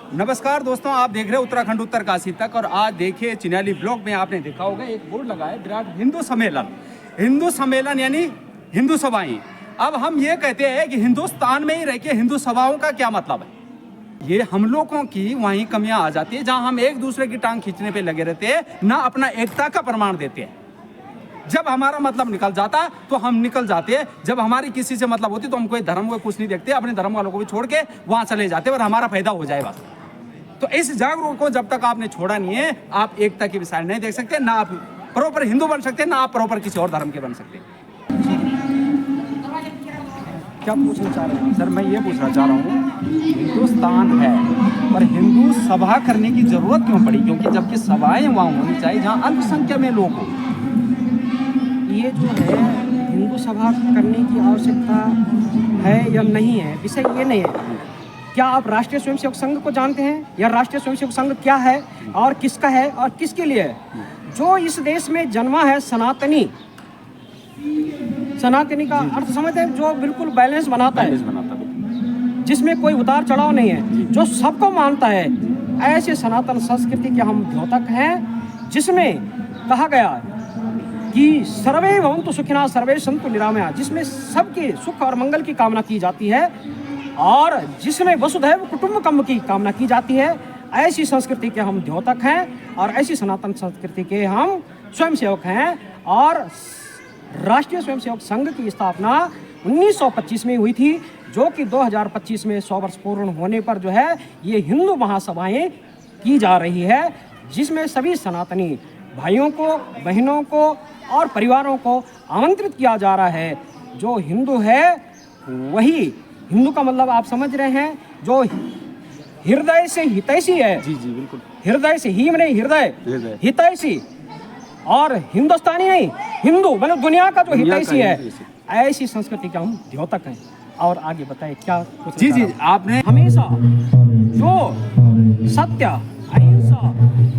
नमस्कार दोस्तों, आप देख रहे हैं उत्तराखंड उत्तर काशी तक। और आज देखिए चिन्याली ब्लॉक में आपने देखा होगा एक बोर्ड लगा है विराट हिंदू सम्मेलन। हिंदू सम्मेलन यानी हिंदू सभाएं। अब हम ये कहते हैं कि हिंदुस्तान में ही रह के हिंदू सभाओं का क्या मतलब है। ये हम लोगों की वहीं कमियां आ जाती है जहां हम एक दूसरे की टांग खींचने पे लगे रहते हैं, ना अपना एकता का प्रमाण देते हैं। जब हमारा मतलब निकल जाता तो हम निकल जाते हैं, जब हमारी किसी से मतलब होती तो हम कोई धर्म को कुछ नहीं देखते, अपने धर्म वालों को भी छोड़ के वहां चले जाते और हमारा फायदा हो जाए बस। तो इस जागरूक को जब तक आपने छोड़ा नहीं है, आप एकता की मिसाल नहीं देख सकते, ना आप प्रॉपर हिंदू बन सकते, ना आप प्रॉपर किसी और धर्म के बन सकते। क्या पूछना चाह रहे हैं सर? मैं ये पूछना चाह रहा हूँ, हिंदुस्तान है पर हिंदू सभा करने की जरूरत क्यों पड़ी? क्योंकि जबकि सभाएं वहाँ होनी चाहिए जहाँ अल्पसंख्या में लोग हो। ये जो है हिंदू सभा करने की आवश्यकता है या नहीं है, विषय ये नहीं है। क्या आप राष्ट्रीय स्वयंसेवक संघ को जानते हैं, या राष्ट्रीय स्वयंसेवक संघ क्या है और किसका है और किसके लिए है? जो इस देश में जन्मा है सनातनी का अर्थ समझते हैं, जो बिल्कुल बैलेंस बनाता है, जिसमें कोई उतार चढ़ाव नहीं है, जो सबको मानता है, ऐसे सनातन संस्कृति के हम द्योतक हैं, जिसमें कहा गया कि सर्वे भवन्तु सुखिनः सर्वे सन्तु निरामया, जिसमें सबके सुख और मंगल की कामना की जाती है और जिसमें वसुधैव कुटुम्बकम की कामना की जाती है। ऐसी संस्कृति के हम द्योतक हैं और ऐसी सनातन संस्कृति के हम स्वयंसेवक हैं। और राष्ट्रीय स्वयंसेवक संघ की स्थापना 1925 में हुई थी, जो कि 2025 में 100 वर्ष पूर्ण होने पर जो है ये हिंदू महासभाएं की जा रही है, जिसमें सभी सनातनी भाइयों को, बहनों को और परिवारों को आमंत्रित किया जा रहा है। जो हिंदू है वही, हिंदू का मतलब आप समझ रहे हैं, जो हृदय से हितैषी है। जी जी बिल्कुल, हृदय से, ही नहीं हृदय, हितैषी, और हिंदुस्तानी नहीं, हिंदू मतलब दुनिया का जो हितैषी है, ऐसी संस्कृति का हम द्योतक हैं। और आगे बताए क्या? जी जी, आपने हमेशा जो सत्य, अहिंसा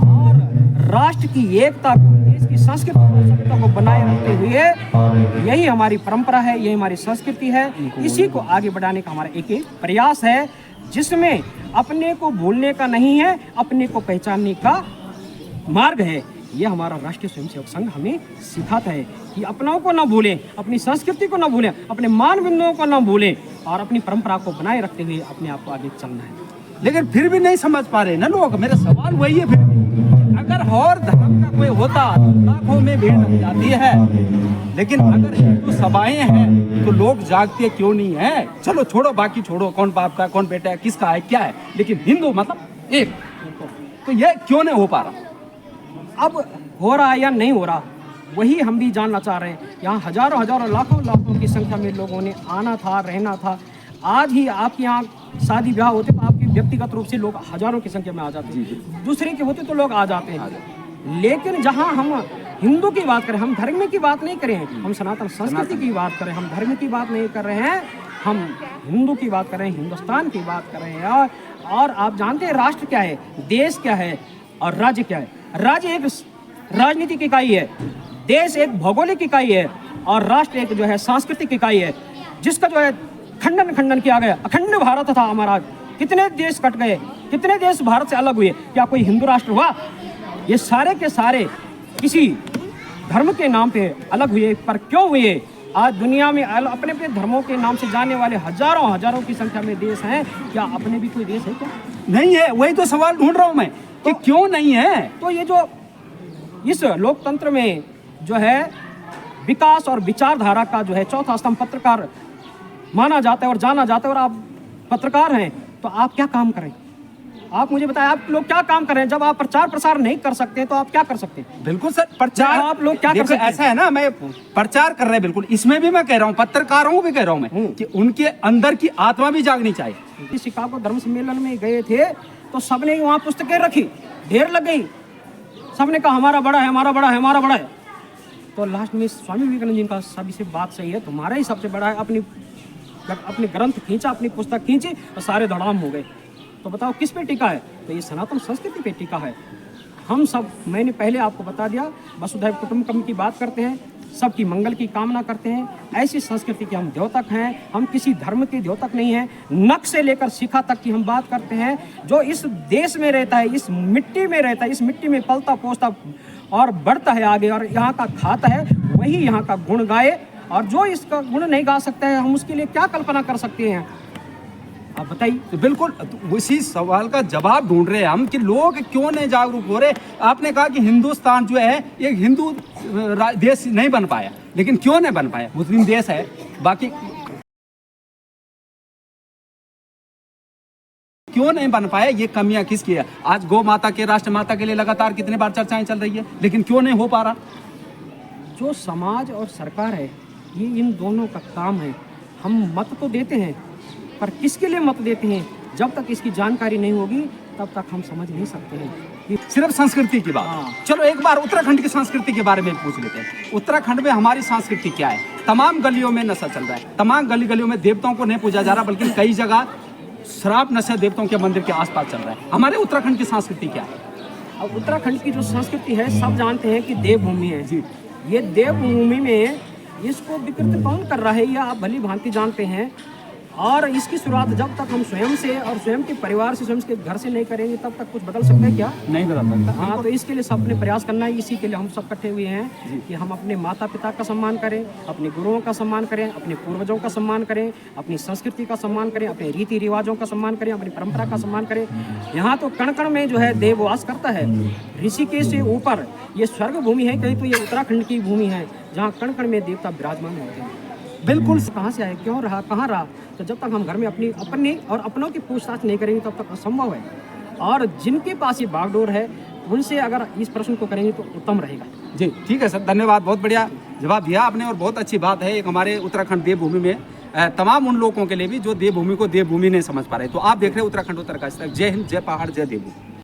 और राष्ट्र की एकता को, देश की संस्कृति और सभ्यता को बनाए रखते हुए, यही हमारी परंपरा है, यही हमारी संस्कृति है। इसी को आगे बढ़ाने का हमारा एक प्रयास है, जिसमें अपने को भूलने का नहीं है, अपने को पहचानने का मार्ग है। ये हमारा राष्ट्रीय स्वयंसेवक संघ हमें सिखाता है कि अपनों को न भूलें, अपनी संस्कृति को न भूलें, अपने मान बिंदुओं को न भूलें और अपनी परंपरा को बनाए रखते हुए अपने आप को आगे चलना है। लेकिन फिर भी नहीं समझ पा रहे ना लोग। मेरा सवाल वही है, फिर अगर और धर्म का कोई होता तो लाखों में भीड़ लग जाती है, लेकिन अगर हिंदू सभाएं हैं तो लोग जागते क्यों नहीं है? चलो छोड़ो, बाकी छोड़ो, कौन बाप का, कौन बेटा है, किसका है, क्या है, लेकिन हिंदू मतलब एक, तो ये क्यों नहीं हो पा रहा? अब हो रहा है या नहीं हो रहा, वही हम भी जानना चाह रहे हैं। यहाँ हजारों हजारों लाखों की संख्या में लोगों ने आना था, रहना था। आज ही आपके यहाँ शादी ब्याह होते तो आपके व्यक्तिगत रूप से लोग हजारों की संख्या में आ जाते हैं, दूसरे के होते तो लोग आ जाते हैं। लेकिन जहाँ हम हिंदू की बात करें, हम धर्म की बात नहीं करें, हम सनातन संस्कृति की बात करें, हम धर्म की बात नहीं कर रहे हैं, हम हिंदू की बात कर रहे हैं, हिंदुस्तान की बात कर रहे हैं। और आप जानते हैं राष्ट्र क्या है, देश क्या है और राज्य क्या है? राज्य एक राजनीतिक इकाई है, देश एक भौगोलिक इकाई है और राष्ट्र एक जो है सांस्कृतिक इकाई है, जिसका जो है खंडन किया गया। अखंड भारत था हमारा, कितने देश कट गए, कितने देश भारत से अलग हुए, क्या कोई हिंदू राष्ट्र हुआ? ये सारे के सारे किसी धर्म के नाम पे अलग हुए, पर क्यों हुए? आज दुनिया में अपने अपने धर्मों के नाम से जाने वाले हजारों की संख्या में देश हैं, क्या अपने भी कोई देश है क्या? नहीं है। वही तो सवाल ढूंढ रहा हूं मैं कि क्यों नहीं है। तो ये जो इस लोकतंत्र में जो है विकास और विचारधारा का जो है चौथा स्तंभ पत्रकार माना जाता है और जाना जाता है, और आप पत्रकार हैं तो आप क्या काम करें? आप मुझे बताएं, आप लोग क्या काम कर रहे हैं? जब आप प्रचार प्रसार नहीं कर सकते तो आप क्या कर सकते हैं? बिल्कुल सर, प्रचार आप लोग क्या कर सकते हैं? ऐसा है ना, मैं प्रचार कर रहे हैं, बिल्कुल इसमें भी मैं कह रहा हूँ, पत्रकारों को भी कह रहा हूँ मैं कि उनके अंदर की आत्मा भी जागनी चाहिए। शिकागो धर्म सम्मेलन में गए थे तो सबने वहाँ पुस्तकें रखी, ढेर लग गई, सबने कहा हमारा बड़ा है, हमारा बड़ा है, हमारा बड़ा है। तो लास्ट में स्वामी विवेकानंद जी का सभी से बात सही है, तुम्हारा ही सबसे बड़ा है। अपने ग्रंथ खींचा, अपनी पुस्तक खींची और सारे धड़ाम हो गए। तो बताओ किस पे टिका है? तो ये सनातन संस्कृति पे टिका है। हम सब, मैंने पहले आपको बता दिया, वसुधैव कुटुम्बकम की बात करते हैं, सबकी मंगल की कामना करते हैं। ऐसी संस्कृति के हम द्योतक हैं। हम किसी धर्म के द्योतक नहीं हैं। नख से लेकर शिखा तक की हम बात करते हैं। जो इस देश में रहता है, इस मिट्टी में रहता है, इस मिट्टी में पलता पोसता और बढ़ता है आगे और यहाँ का खाता है, वही यहाँ का गुण गाए। और जो इसका गुण नहीं गा सकता है, हम उसके लिए क्या कल्पना कर सकते हैं, आप बताइए। तो बिल्कुल उसी सवाल का जवाब ढूंढ रहे हैं हम कि लोग क्यों नहीं जागरूक हो रहे। आपने कहा कि हिंदुस्तान जो है एक हिंदू देश नहीं बन पाया, लेकिन क्यों नहीं बन पाया? मुस्लिम देश है, बाकी क्यों नहीं बन पाया? ये कमियां किसकी है? आज गौ माता के, राष्ट्र माता के लिए लगातार कितने बार चर्चाएं चल रही है, लेकिन क्यों नहीं हो पा रहा? जो समाज और सरकार है, ये इन दोनों का काम है। हम मत तो देते हैं, पर किसके लिए मत देते हैं, जब तक इसकी जानकारी नहीं होगी तब तक हम समझ नहीं सकते हैं। सिर्फ संस्कृति की बात। हाँ। चलो एक बार उत्तराखंड की संस्कृति के बारे में पूछ लेते हैं। उत्तराखंड में हमारी संस्कृति क्या है? तमाम गलियों में नशा चल रहा है, तमाम गलियों में देवताओं को नहीं पूजा जा रहा, बल्कि कई जगह शराब नशा देवताओं के मंदिर के आसपास चल रहा है। हमारे उत्तराखंड की संस्कृति क्या है? अब उत्तराखंड की जो संस्कृति है, सब जानते हैं कि देवभूमि है जी। ये देवभूमि में इसको विकृत कौन कर रहा है, यह आप भली भांति जानते हैं। और इसकी शुरुआत जब तक हम स्वयं से और स्वयं के परिवार से, स्वयं के घर से नहीं करेंगे, तब तक कुछ बदल सकते हैं क्या? नहीं बदल सकता। हाँ, तो इसके लिए सब अपने प्रयास करना है। इसी के लिए हम सब इकट्ठे हुए हैं कि हम अपने माता पिता का सम्मान करें, अपने गुरुओं का सम्मान करें, अपने पूर्वजों का सम्मान करें, अपनी संस्कृति का सम्मान करें, अपने रीति रिवाजों का सम्मान करें, अपनी परंपरा का सम्मान करें। यहाँ तो कण कण में जो है देव वास करता है। ऋषिकेश से ऊपर ये स्वर्ग भूमि है, कहीं तो ये उत्तराखंड की भूमि है, जहाँ कण कण में देवता विराजमान होते हैं। बिल्कुल। कहाँ से आए, क्यों रहा, कहाँ रहा? तो जब तक हम घर में अपनी और अपनों की पूछताछ नहीं करेंगे तब तक असंभव है। और जिनके पास ये बागडोर है, उनसे अगर इस प्रश्न को करेंगे तो उत्तम रहेगा। जी ठीक है सर, धन्यवाद। बहुत बढ़िया जवाब दिया आपने और बहुत अच्छी बात है। एक हमारे उत्तराखंड देवभूमि में तमाम उन लोगों के लिए भी जो देवभूमि को देवभूमि नहीं समझ पा रहे। तो आप देख रहे हैं उत्तराखंड उत्तरकाशी तक। जय हिंद, जय पहाड़, जय देवभूमि।